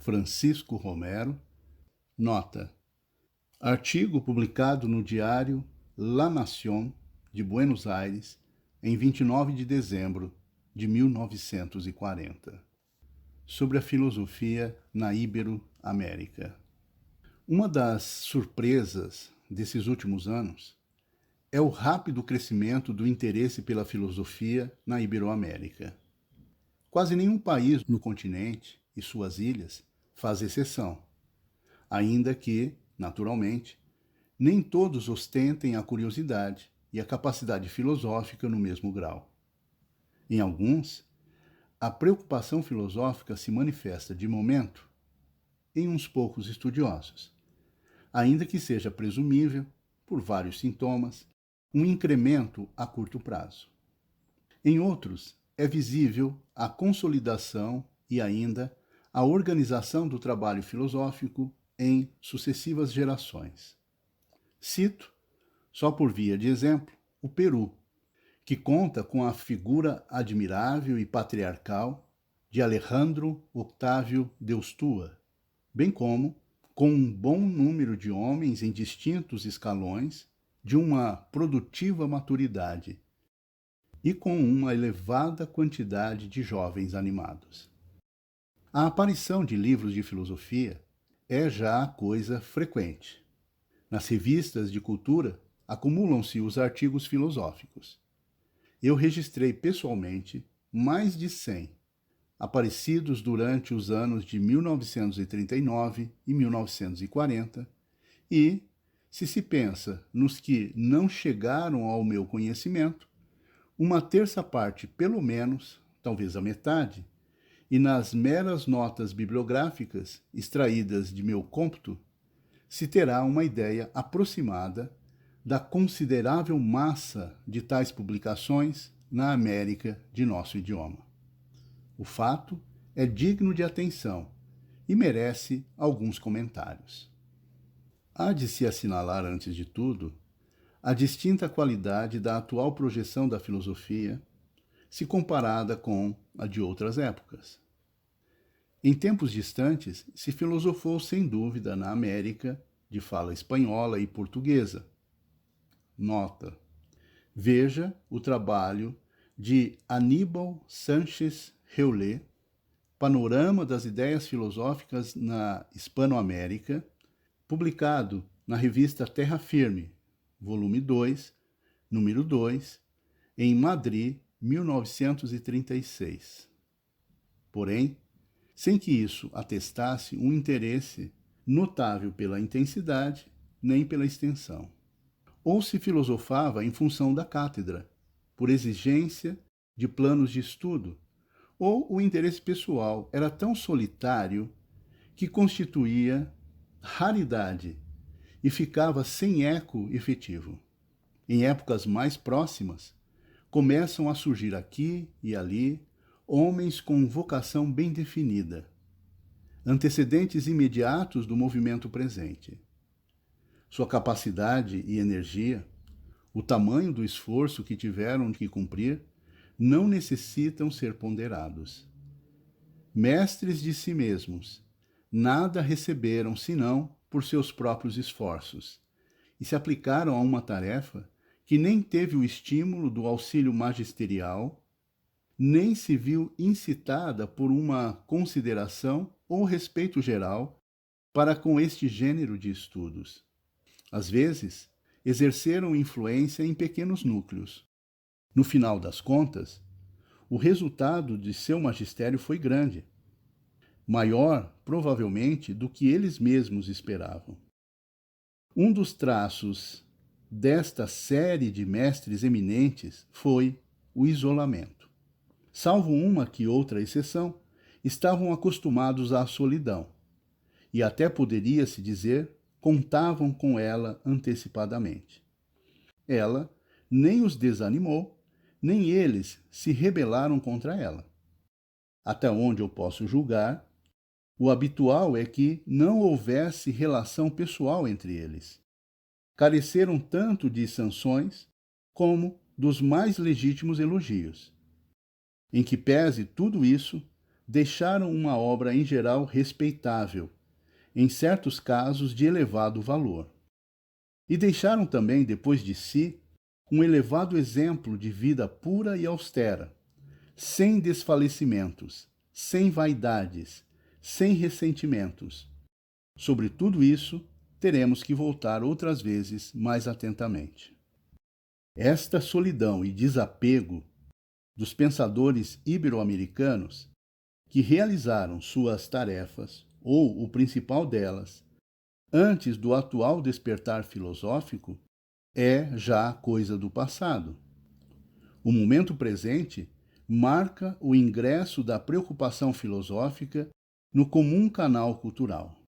Francisco Romero. Nota: artigo publicado no diário La Nación, de Buenos Aires, em 29 de dezembro de 1940, sobre a filosofia na Ibero-América. Uma das surpresas desses últimos anos é o rápido crescimento do interesse pela filosofia na Ibero-América. Quase nenhum país no continente e suas ilhas faz exceção, ainda que, naturalmente, nem todos ostentem a curiosidade e a capacidade filosófica no mesmo grau. Em alguns, a preocupação filosófica se manifesta de momento em uns poucos estudiosos, ainda que seja presumível, por vários sintomas, um incremento a curto prazo. Em outros, é visível a consolidação e ainda a organização do trabalho filosófico em sucessivas gerações. Cito, só por via de exemplo, o Peru, que conta com a figura admirável e patriarcal de Alejandro Octávio de Ustua, bem como com um bom número de homens em distintos escalões de uma produtiva maturidade e com uma elevada quantidade de jovens animados. A aparição de livros de filosofia é já coisa frequente. Nas revistas de cultura acumulam-se os artigos filosóficos. Eu registrei pessoalmente mais de 100, aparecidos durante os anos de 1939 e 1940, e, se pensa nos que não chegaram ao meu conhecimento, uma terça parte, pelo menos, talvez a metade, e nas meras notas bibliográficas extraídas de meu cômputo, se terá uma ideia aproximada da considerável massa de tais publicações na América de nosso idioma. O fato é digno de atenção e merece alguns comentários. Há de se assinalar, antes de tudo, a distinta qualidade da atual projeção da filosofia, se comparada com a de outras épocas. Em tempos distantes, se filosofou sem dúvida na América, de fala espanhola e portuguesa. Nota: veja o trabalho de Aníbal Sánchez Reolé, Panorama das Ideias Filosóficas na Hispanoamérica, publicado na revista Terra Firme, volume 2, número 2, em Madrid, 1936. Porém, sem que isso atestasse um interesse notável pela intensidade nem pela extensão. Ou se filosofava em função da cátedra, por exigência de planos de estudo, ou o interesse pessoal era tão solitário que constituía raridade e ficava sem eco efetivo. Em épocas mais próximas, começam a surgir aqui e ali homens com vocação bem definida, antecedentes imediatos do movimento presente. Sua capacidade e energia, o tamanho do esforço que tiveram que cumprir, não necessitam ser ponderados. Mestres de si mesmos, nada receberam senão por seus próprios esforços, e se aplicaram a uma tarefa que nem teve o estímulo do auxílio magisterial, nem se viu incitada por uma consideração ou respeito geral para com este gênero de estudos. Às vezes, exerceram influência em pequenos núcleos. No final das contas, o resultado de seu magistério foi grande, maior, provavelmente, do que eles mesmos esperavam. Um dos traços desta série de mestres eminentes foi o isolamento. Salvo uma que outra exceção, estavam acostumados à solidão, e até poderia-se dizer, contavam com ela antecipadamente. Ela nem os desanimou, nem eles se rebelaram contra ela. Até onde eu posso julgar, o habitual é que não houvesse relação pessoal entre eles. Careceram tanto de sanções como dos mais legítimos elogios. Em que pese tudo isso, deixaram uma obra em geral respeitável, em certos casos de elevado valor. E deixaram também, depois de si, um elevado exemplo de vida pura e austera, sem desfalecimentos, sem vaidades, sem ressentimentos. Sobre tudo isso, teremos que voltar outras vezes mais atentamente. Esta solidão e desapego dos pensadores ibero-americanos que realizaram suas tarefas, ou o principal delas, antes do atual despertar filosófico, é já coisa do passado. O momento presente marca o ingresso da preocupação filosófica no comum canal cultural.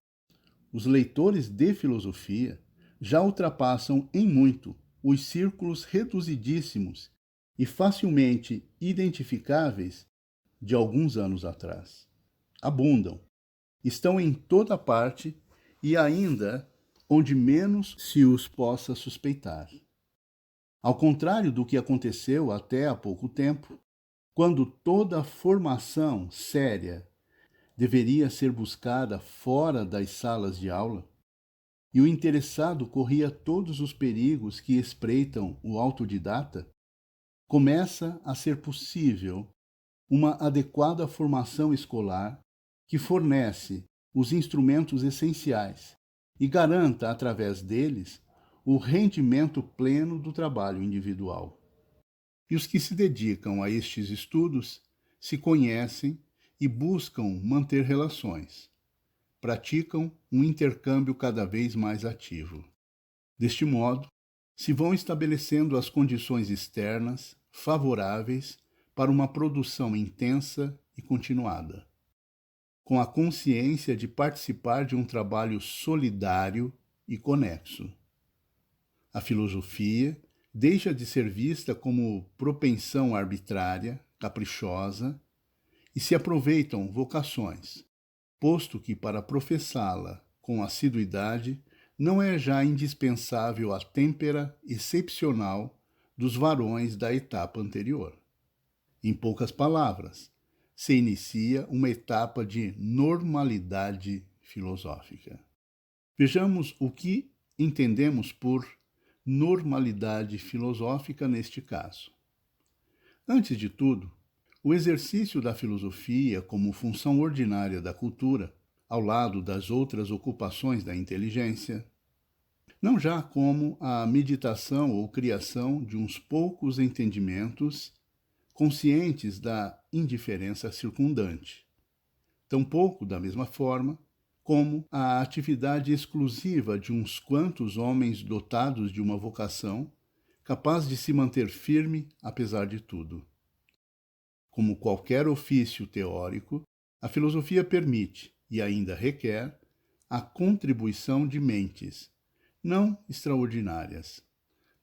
Os leitores de filosofia já ultrapassam em muito os círculos reduzidíssimos e facilmente identificáveis de alguns anos atrás. Abundam, estão em toda parte e ainda onde menos se os possa suspeitar. Ao contrário do que aconteceu até há pouco tempo, quando toda formação séria deveria ser buscada fora das salas de aula, e o interessado corria todos os perigos que espreitam o autodidata, começa a ser possível uma adequada formação escolar que fornece os instrumentos essenciais e garanta, através deles, o rendimento pleno do trabalho individual. E os que se dedicam a estes estudos se conhecem e buscam manter relações. Praticam um intercâmbio cada vez mais ativo. Deste modo, se vão estabelecendo as condições externas favoráveis para uma produção intensa e continuada, com a consciência de participar de um trabalho solidário e conexo. A filosofia deixa de ser vista como propensão arbitrária, caprichosa, e se aproveitam vocações, posto que para professá-la com assiduidade não é já indispensável a têmpera excepcional dos varões da etapa anterior. Em poucas palavras, se inicia uma etapa de normalidade filosófica. Vejamos o que entendemos por normalidade filosófica neste caso. Antes de tudo, o exercício da filosofia como função ordinária da cultura, ao lado das outras ocupações da inteligência, não já como a meditação ou criação de uns poucos entendimentos conscientes da indiferença circundante, tampouco da mesma forma como a atividade exclusiva de uns quantos homens dotados de uma vocação capaz de se manter firme apesar de tudo. Como qualquer ofício teórico, a filosofia permite, e ainda requer, a contribuição de mentes, não extraordinárias.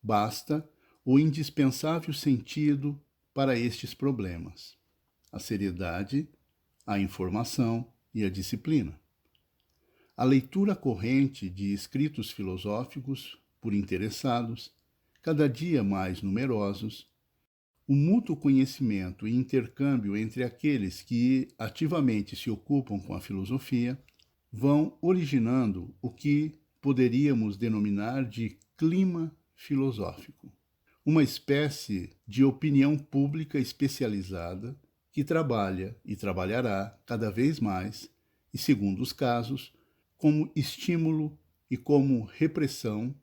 Basta o indispensável sentido para estes problemas: a seriedade, a informação e a disciplina. A leitura corrente de escritos filosóficos por interessados, cada dia mais numerosos, o mútuo conhecimento e intercâmbio entre aqueles que ativamente se ocupam com a filosofia vão originando o que poderíamos denominar de clima filosófico, uma espécie de opinião pública especializada que trabalha e trabalhará cada vez mais, e segundo os casos, como estímulo e como repressão,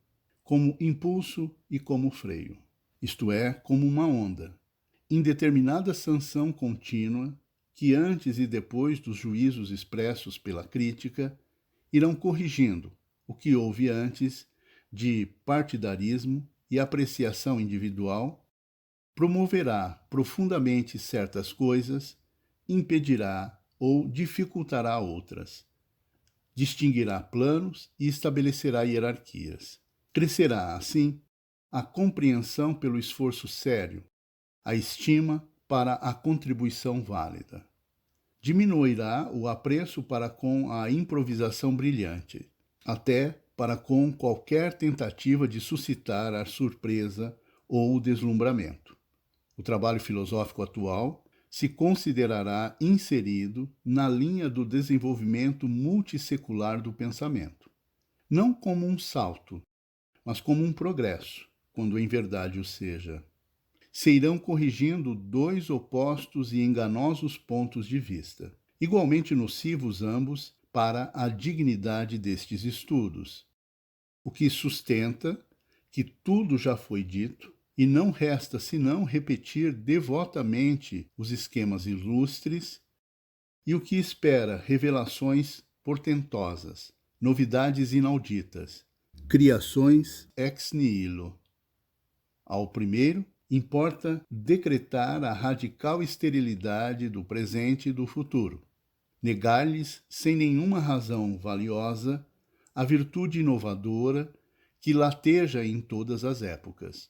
como impulso e como freio. Isto é, como uma onda, indeterminada sanção contínua que antes e depois dos juízos expressos pela crítica irão corrigindo o que houve antes de partidarismo e apreciação individual, promoverá profundamente certas coisas, impedirá ou dificultará outras, distinguirá planos e estabelecerá hierarquias. Crescerá, assim, a compreensão pelo esforço sério, a estima para a contribuição válida. Diminuirá o apreço para com a improvisação brilhante, até para com qualquer tentativa de suscitar a surpresa ou o deslumbramento. O trabalho filosófico atual se considerará inserido na linha do desenvolvimento multissecular do pensamento, não como um salto, mas como um progresso, quando em verdade o seja. Se irão corrigindo dois opostos e enganosos pontos de vista, igualmente nocivos ambos para a dignidade destes estudos, o que sustenta que tudo já foi dito e não resta senão repetir devotamente os esquemas ilustres e o que espera revelações portentosas, novidades inauditas, criações ex nihilo. Ao primeiro, importa decretar a radical esterilidade do presente e do futuro, negar-lhes, sem nenhuma razão valiosa, a virtude inovadora que lateja em todas as épocas,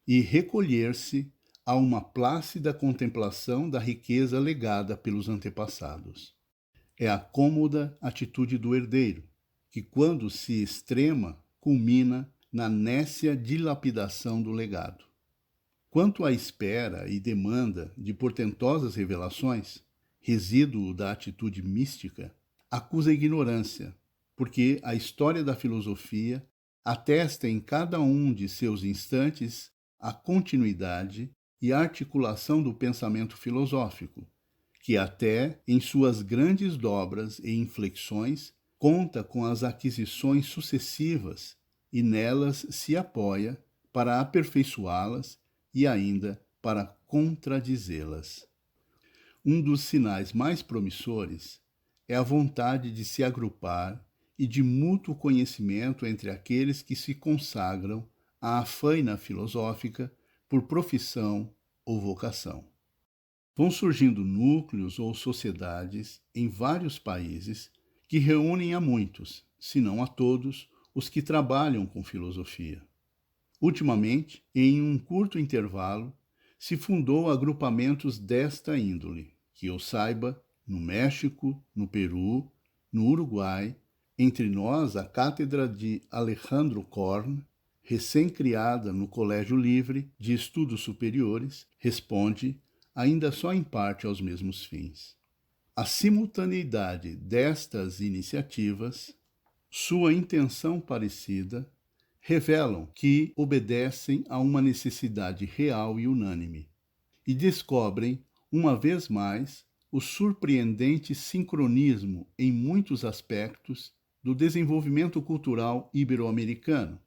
e recolher-se a uma plácida contemplação da riqueza legada pelos antepassados. É a cômoda atitude do herdeiro, que, quando se extrema, culmina na nécia dilapidação do legado. Quanto à espera e demanda de portentosas revelações, resíduo da atitude mística, acusa a ignorância, porque a história da filosofia atesta em cada um de seus instantes a continuidade e articulação do pensamento filosófico, que até em suas grandes dobras e inflexões conta com as aquisições sucessivas e nelas se apoia para aperfeiçoá-las e ainda para contradizê-las. Um dos sinais mais promissores é a vontade de se agrupar e de mútuo conhecimento entre aqueles que se consagram à faina filosófica por profissão ou vocação. Vão surgindo núcleos ou sociedades em vários países que reúnem a muitos, se não a todos, os que trabalham com filosofia. Ultimamente, em um curto intervalo, se fundou agrupamentos desta índole, que eu saiba, no México, no Peru, no Uruguai, entre nós a Cátedra de Alejandro Korn, recém-criada no Colégio Livre de Estudos Superiores, responde, ainda só em parte, aos mesmos fins. A simultaneidade destas iniciativas, sua intenção parecida, revelam que obedecem a uma necessidade real e unânime, e descobrem, uma vez mais, o surpreendente sincronismo em muitos aspectos do desenvolvimento cultural ibero-americano.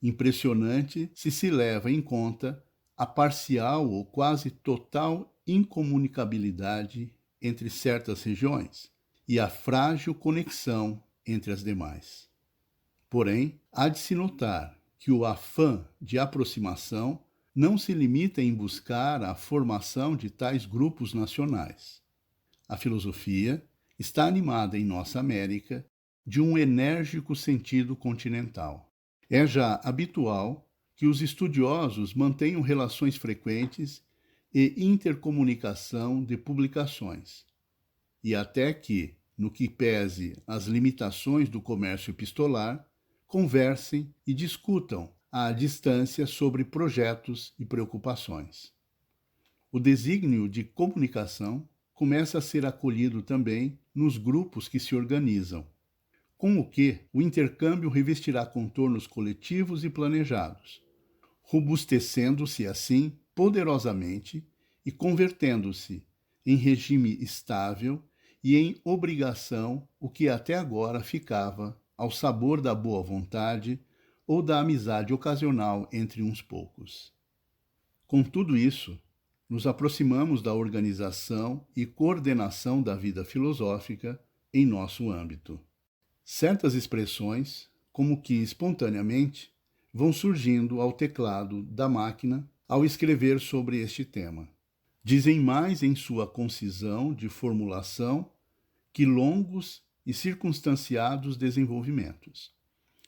Impressionante se leva em conta a parcial ou quase total incomunicabilidade entre certas regiões e a frágil conexão entre as demais. Porém, há de se notar que o afã de aproximação não se limita em buscar a formação de tais grupos nacionais. A filosofia está animada em nossa América de um enérgico sentido continental. É já habitual que os estudiosos mantenham relações frequentes e intercomunicação de publicações, e até que, no que pese às limitações do comércio epistolar, conversem e discutam à distância sobre projetos e preocupações. O desígnio de comunicação começa a ser acolhido também nos grupos que se organizam, com o que o intercâmbio revestirá contornos coletivos e planejados, robustecendo-se assim poderosamente e convertendo-se em regime estável e em obrigação o que até agora ficava ao sabor da boa vontade ou da amizade ocasional entre uns poucos. Com tudo isso, nos aproximamos da organização e coordenação da vida filosófica em nosso âmbito. Certas expressões, como que espontaneamente, vão surgindo ao teclado da máquina ao escrever sobre este tema. Dizem mais em sua concisão de formulação que longos e circunstanciados desenvolvimentos.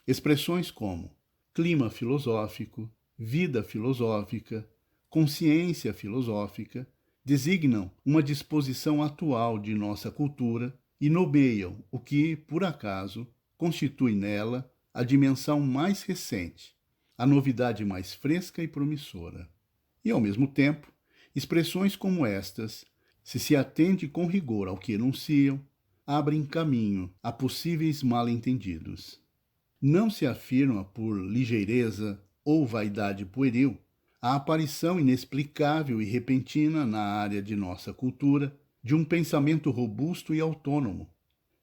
Expressões como clima filosófico, vida filosófica, consciência filosófica designam uma disposição atual de nossa cultura e nomeiam o que, por acaso, constitui nela a dimensão mais recente, a novidade mais fresca e promissora. E, ao mesmo tempo, expressões como estas Se atende com rigor ao que enunciam, abrem caminho a possíveis mal-entendidos. Não se afirma por ligeireza ou vaidade pueril a aparição inexplicável e repentina na área de nossa cultura de um pensamento robusto e autônomo,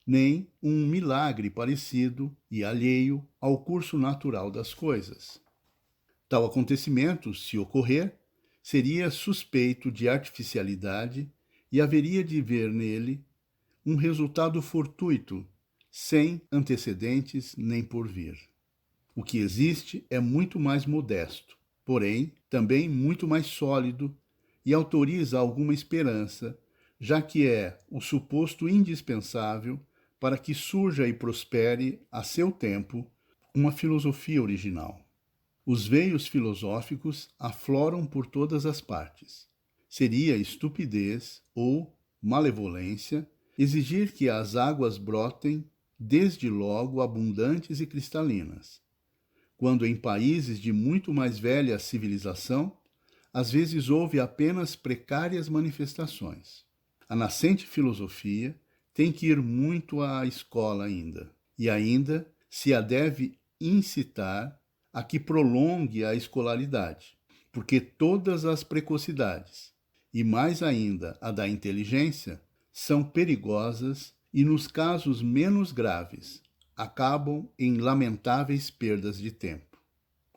nem um milagre parecido e alheio ao curso natural das coisas. Tal acontecimento, se ocorrer, seria suspeito de artificialidade e haveria de ver nele um resultado fortuito, sem antecedentes nem porvir. O que existe é muito mais modesto, porém também muito mais sólido e autoriza alguma esperança, já que é o suposto indispensável para que surja e prospere, a seu tempo, uma filosofia original. Os veios filosóficos afloram por todas as partes. Seria estupidez ou malevolência exigir que as águas brotem, desde logo abundantes e cristalinas, quando em países de muito mais velha civilização, às vezes houve apenas precárias manifestações. A nascente filosofia tem que ir muito à escola ainda, e ainda se a deve incitar a que prolongue a escolaridade, porque todas as precocidades, e mais ainda a da inteligência, são perigosas e, nos casos menos graves, acabam em lamentáveis perdas de tempo.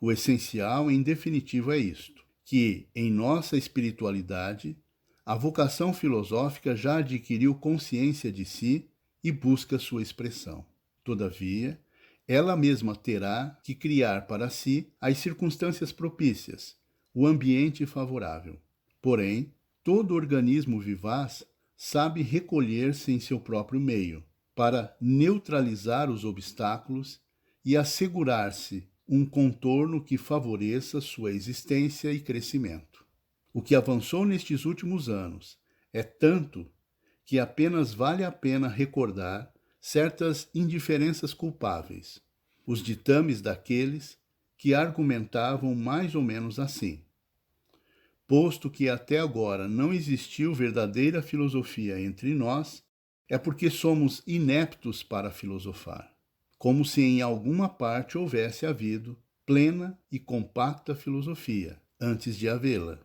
O essencial, em definitivo, é isto, que, em nossa espiritualidade, a vocação filosófica já adquiriu consciência de si e busca sua expressão. Todavia, ela mesma terá que criar para si as circunstâncias propícias, o ambiente favorável. Porém, todo organismo vivaz sabe recolher-se em seu próprio meio, para neutralizar os obstáculos e assegurar-se um contorno que favoreça sua existência e crescimento. O que avançou nestes últimos anos é tanto que apenas vale a pena recordar certas indiferenças culpáveis, os ditames daqueles que argumentavam mais ou menos assim: posto que até agora não existiu verdadeira filosofia entre nós, é porque somos ineptos para filosofar, como se em alguma parte houvesse havido plena e compacta filosofia antes de havê-la.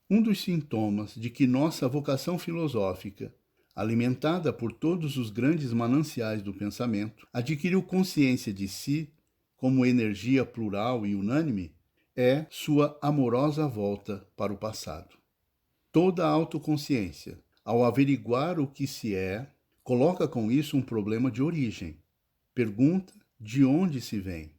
Um dos sintomas de que nossa vocação filosófica, alimentada por todos os grandes mananciais do pensamento, adquiriu consciência de si como energia plural e unânime, é sua amorosa volta para o passado. Toda a autoconsciência, ao averiguar o que se é, coloca com isso um problema de origem. Pergunta de onde se vem.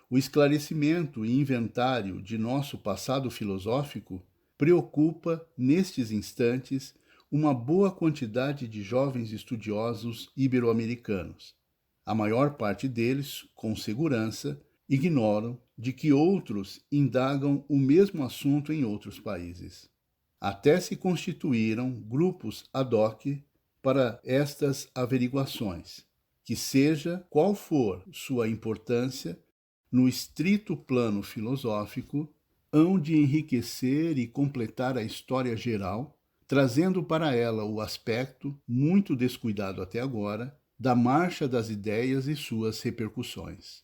O esclarecimento e inventário de nosso passado filosófico preocupa, nestes instantes, uma boa quantidade de jovens estudiosos ibero-americanos. A maior parte deles, com segurança, ignoram de que outros indagam o mesmo assunto em outros países. Até se constituíram grupos ad hoc para estas averiguações, que seja qual for sua importância, no estrito plano filosófico, hão de enriquecer e completar a história geral, trazendo para ela o aspecto, muito descuidado até agora, da marcha das ideias e suas repercussões.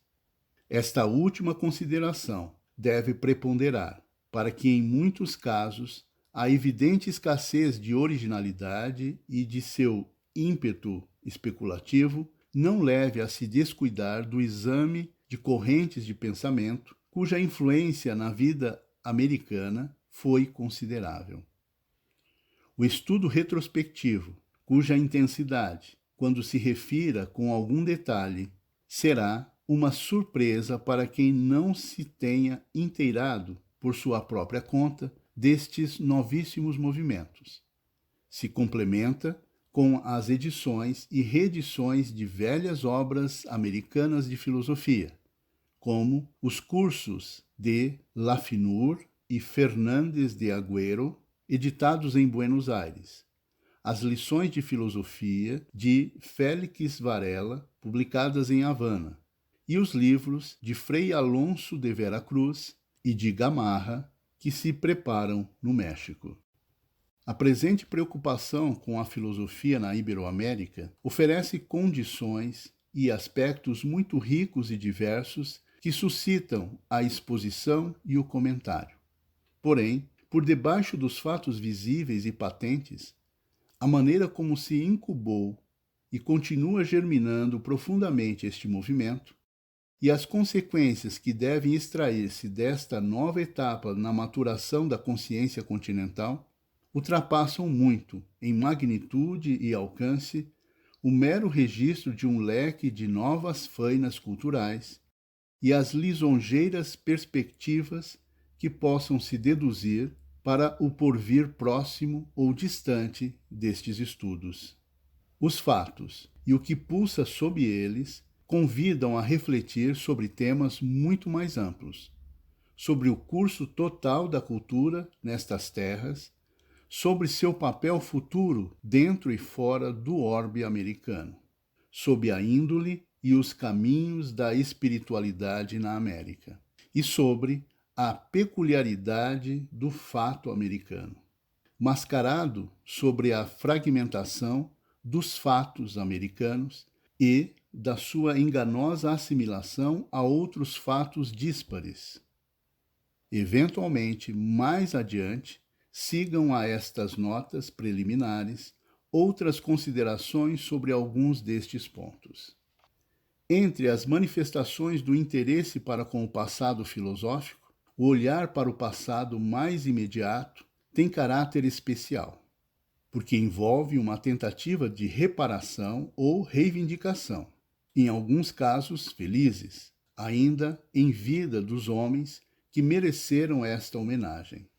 Esta última consideração deve preponderar, para que em muitos casos a evidente escassez de originalidade e de seu ímpeto especulativo não leve a se descuidar do exame de correntes de pensamento cuja influência na vida americana foi considerável. O estudo retrospectivo, cuja intensidade, quando se refira com algum detalhe, será uma surpresa para quem não se tenha inteirado, por sua própria conta, destes novíssimos movimentos. Se complementa com as edições e reedições de velhas obras americanas de filosofia, como os cursos de Lafneur e Fernández de Agüero, editados em Buenos Aires, as lições de filosofia de Félix Varela, publicadas em Havana, e os livros de Frei Alonso de Veracruz e de Gamarra, que se preparam no México. A presente preocupação com a filosofia na Iberoamérica oferece condições e aspectos muito ricos e diversos que suscitam a exposição e o comentário. Porém, por debaixo dos fatos visíveis e patentes, a maneira como se incubou e continua germinando profundamente este movimento e as consequências que devem extrair-se desta nova etapa na maturação da consciência continental ultrapassam muito, em magnitude e alcance, o mero registro de um leque de novas fainas culturais e as lisonjeiras perspectivas que possam se deduzir para o porvir próximo ou distante destes estudos. Os fatos e o que pulsa sob eles convidam a refletir sobre temas muito mais amplos, sobre o curso total da cultura nestas terras, sobre seu papel futuro dentro e fora do orbe americano, sob a índole e os caminhos da espiritualidade na América, e sobre a peculiaridade do fato americano, mascarado sobre a fragmentação dos fatos americanos e da sua enganosa assimilação a outros fatos díspares. Eventualmente, mais adiante, sigam a estas notas preliminares outras considerações sobre alguns destes pontos. Entre as manifestações do interesse para com o passado filosófico, o olhar para o passado mais imediato tem caráter especial, porque envolve uma tentativa de reparação ou reivindicação, em alguns casos felizes, ainda em vida dos homens que mereceram esta homenagem.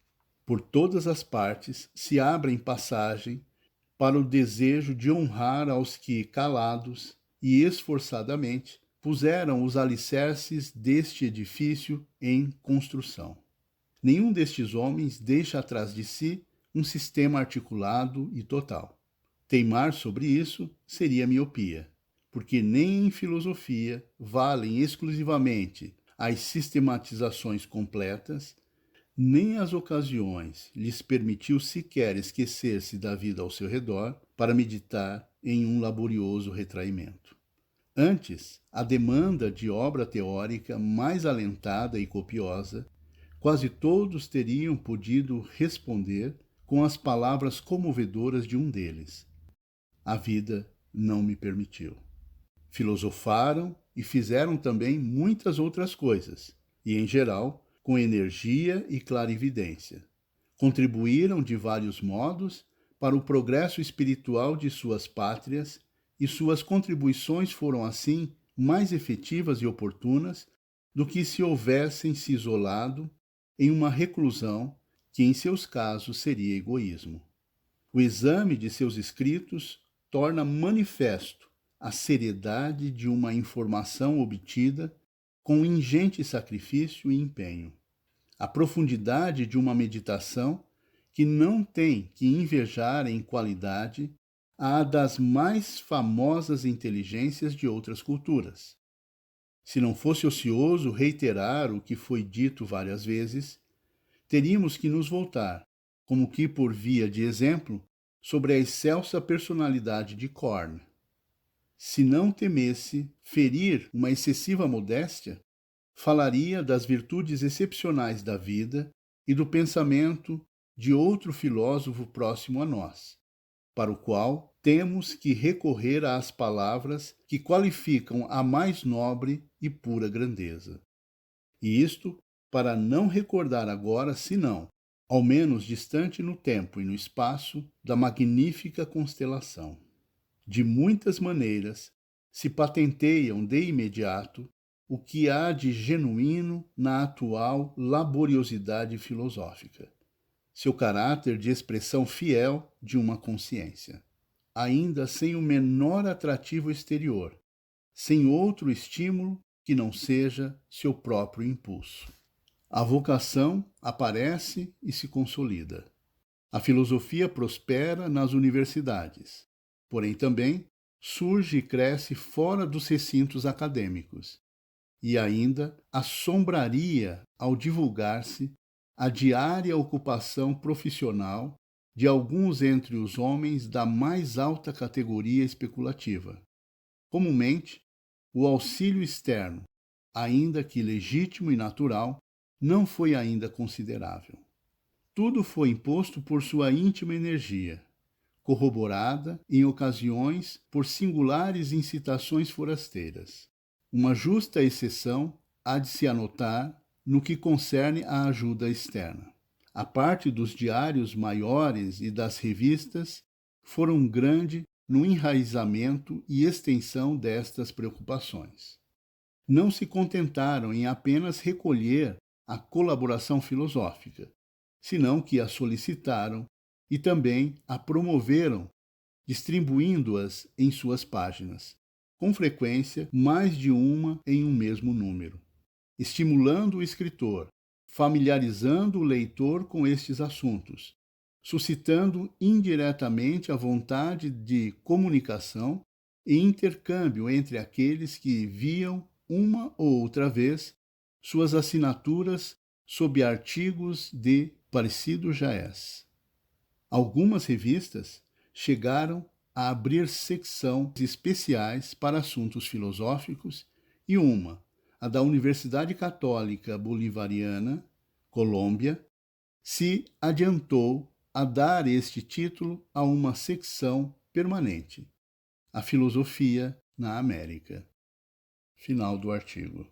Por todas as partes se abrem passagem para o desejo de honrar aos que, calados e esforçadamente, puseram os alicerces deste edifício em construção. Nenhum destes homens deixa atrás de si um sistema articulado e total. Teimar sobre isso seria miopia, porque nem em filosofia valem exclusivamente as sistematizações completas, nem as ocasiões lhes permitiu sequer esquecer-se da vida ao seu redor para meditar em um laborioso retraimento. Antes, a demanda de obra teórica mais alentada e copiosa, quase todos teriam podido responder com as palavras comovedoras de um deles: a vida não me permitiu. Filosofaram e fizeram também muitas outras coisas, e, em geral, com energia e clarividência. Contribuíram de vários modos para o progresso espiritual de suas pátrias e suas contribuições foram, assim, mais efetivas e oportunas do que se houvessem se isolado em uma reclusão que, em seus casos, seria egoísmo. O exame de seus escritos torna manifesto a seriedade de uma informação obtida com ingente sacrifício e empenho, a profundidade de uma meditação que não tem que invejar em qualidade a das mais famosas inteligências de outras culturas. Se não fosse ocioso reiterar o que foi dito várias vezes, teríamos que nos voltar, como que por via de exemplo, sobre a excelsa personalidade de Korn. Se não temesse ferir uma excessiva modéstia, falaria das virtudes excepcionais da vida e do pensamento de outro filósofo próximo a nós, para o qual temos que recorrer às palavras que qualificam a mais nobre e pura grandeza. E isto para não recordar agora, senão, ao menos distante no tempo e no espaço, da magnífica constelação. De muitas maneiras se patenteiam de imediato o que há de genuíno na atual laboriosidade filosófica, seu caráter de expressão fiel de uma consciência, ainda sem o menor atrativo exterior, sem outro estímulo que não seja seu próprio impulso. A vocação aparece e se consolida. A filosofia prospera nas universidades, porém também surge e cresce fora dos recintos acadêmicos, e ainda assombraria ao divulgar-se a diária ocupação profissional de alguns entre os homens da mais alta categoria especulativa. Comumente, o auxílio externo, ainda que legítimo e natural, não foi ainda considerável. Tudo foi imposto por sua íntima energia, corroborada, em ocasiões, por singulares incitações forasteiras. Uma justa exceção há de se anotar no que concerne à ajuda externa. A parte dos diários maiores e das revistas foram grande no enraizamento e extensão destas preocupações. Não se contentaram em apenas recolher a colaboração filosófica, senão que a solicitaram e também a promoveram, distribuindo-as em suas páginas, com frequência mais de uma em um mesmo número, estimulando o escritor, familiarizando o leitor com estes assuntos, suscitando indiretamente a vontade de comunicação e intercâmbio entre aqueles que viam uma ou outra vez suas assinaturas sob artigos de parecido jaez. Algumas revistas chegaram a abrir secções especiais para assuntos filosóficos e uma, a da Universidade Católica Bolivariana, Colômbia, se adiantou a dar este título a uma secção permanente, a Filosofia na América. Final do artigo.